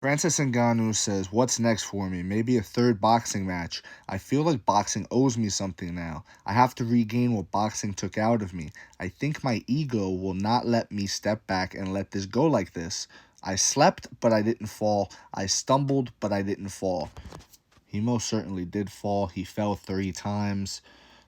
Francis Ngannou says, "What's next for me? Maybe a third boxing match. I feel like boxing owes me something now. I have to regain what boxing took out of me. I think my ego will not let me step back and let this go like this. I slept, but I didn't fall. I stumbled, but I didn't fall." He most certainly did fall. He fell 3 times.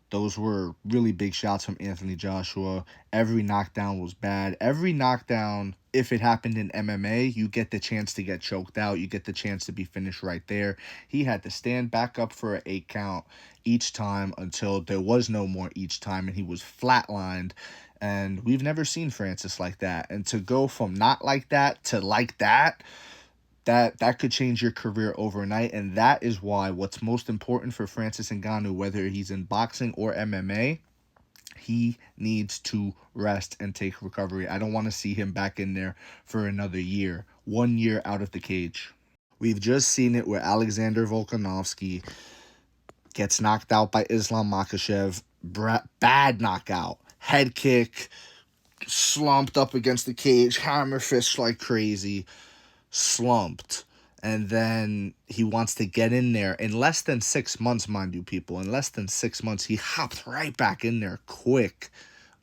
Those were really big shots from Anthony Joshua. Every knockdown was bad. Every knockdown, if it happened in MMA, you get the chance to get choked out. You get the chance to be finished right there. He had to stand back up for an 8 count each time until there was no more each time, and he was flatlined. And we've never seen Francis like that. And to go from not like that to like that, that could change your career overnight. And that is why what's most important for Francis Ngannou, whether he's in boxing or MMA, he needs to rest and take recovery. I don't want to see him back in there for another year, 1 year out of the cage. We've just seen it where Alexander Volkanovski gets knocked out by Islam Makhachev. Bad knockout, head kick, slumped up against the cage, hammer fist like crazy, slumped. And then he wants to get in there in less than 6 months, mind you, people. In less than 6 months, he hopped right back in there quick.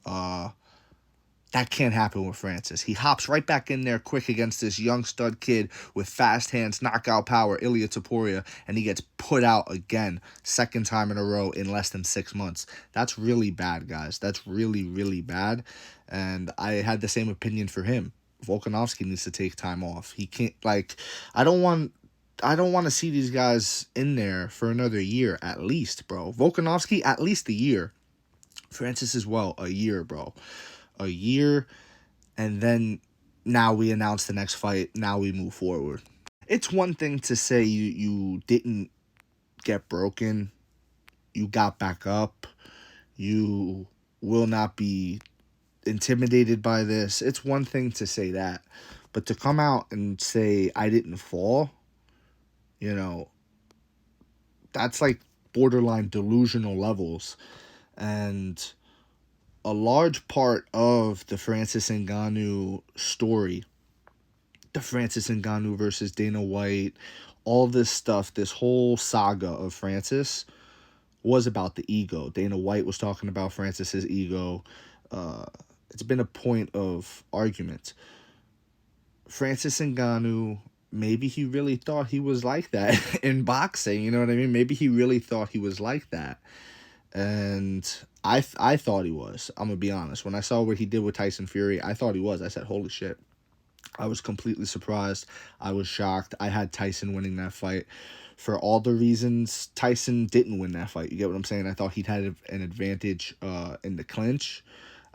That can't happen with Francis. He hops right back in there quick against this young stud kid with fast hands, knockout power, Ilya Taporia, and he gets put out again, second time in a row in less than 6 months. That's really bad, guys. That's really, really bad. And I had the same opinion for him. Volkanovski needs to take time off. He can't, like, I don't want to see these guys in there for another year at least, bro. Volkanovski at least a year. Francis as well, a year, bro. A year, and then now we announce the next fight. Now we move forward. It's one thing to say you didn't get broken, you got back up, you will not be intimidated by this. It's one thing to say that, but to come out and say I didn't fall, you know, that's like borderline delusional levels. And a large part of the Francis Ngannou story, the Francis Ngannou versus Dana White, all this stuff, this whole saga of Francis was about the ego. Dana White was talking about Francis's ego. It's been a point of argument. Francis Ngannou, maybe he really thought he was like that in boxing. You know what I mean? Maybe he really thought he was like that. And I thought he was. I'm gonna be honest. When I saw what he did with Tyson Fury, I thought he was. I said, "Holy shit!" I was completely surprised. I was shocked. I had Tyson winning that fight for all the reasons Tyson didn't win that fight. You get what I'm saying? I thought he'd had an advantage in the clinch.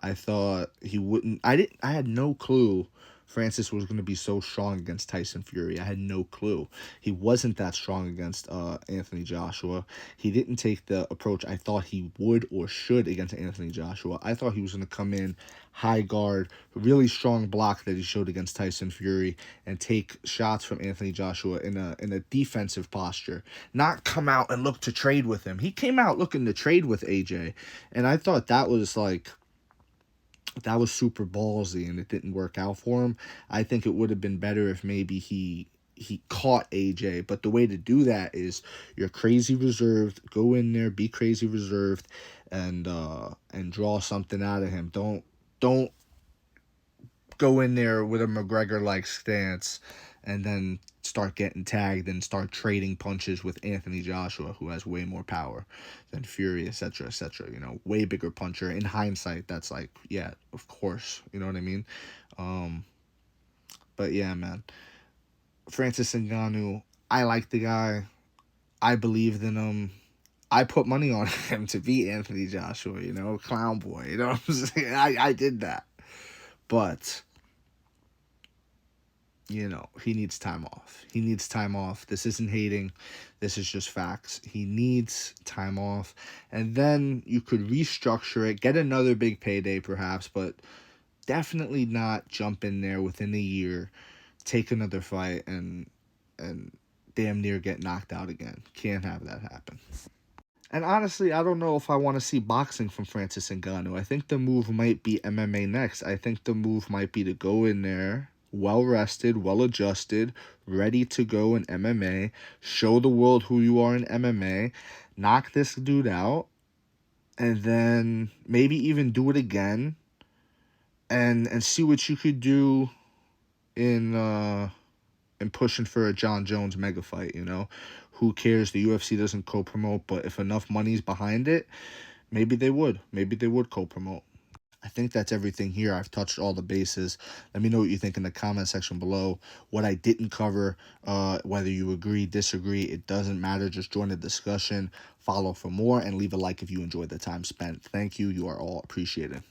I thought he wouldn't. I had no clue Francis was going to be so strong against Tyson Fury. I had no clue. He wasn't that strong against Anthony Joshua. He didn't take the approach I thought he would or should against Anthony Joshua. I thought he was going to come in high guard, really strong block that he showed against Tyson Fury, and take shots from Anthony Joshua in a defensive posture, not come out and look to trade with him. He came out looking to trade with AJ, and I thought that was super ballsy, and it didn't work out for him. I think it would have been better if maybe he caught AJ, but the way to do that is you're crazy reserved, go in there, be crazy reserved, and draw something out of him. Don't go in there with a McGregor like stance and then start getting tagged and start trading punches with Anthony Joshua, who has way more power than Fury, etc., etc. You know, way bigger puncher. In hindsight, that's like, yeah, of course. You know what I mean? But yeah, man. Francis Ngannou, I like the guy. I believed in him. I put money on him to beat Anthony Joshua, you know, clown boy. You know what I'm saying? I did that. But you know, he needs time off. He needs time off. This isn't hating. This is just facts. He needs time off. And then you could restructure it, get another big payday perhaps, but definitely not jump in there within a year, take another fight, and damn near get knocked out again. Can't have that happen. And honestly, I don't know if I want to see boxing from Francis Ngannou. I think the move might be MMA next. I think the move might be to go in there well rested, well adjusted, ready to go in MMA, show the world who you are in MMA, knock this dude out, and then maybe even do it again and see what you could do in pushing for a John Jones mega fight, you know? Who cares? The UFC doesn't co-promote, but if enough money's behind it, maybe they would. Maybe they would co-promote. I think that's everything here. I've touched all the bases. Let me know what you think in the comment section below. What I didn't cover, whether you agree, disagree, it doesn't matter. Just join the discussion. Follow for more and leave a like if you enjoyed the time spent. Thank you. You are all appreciated.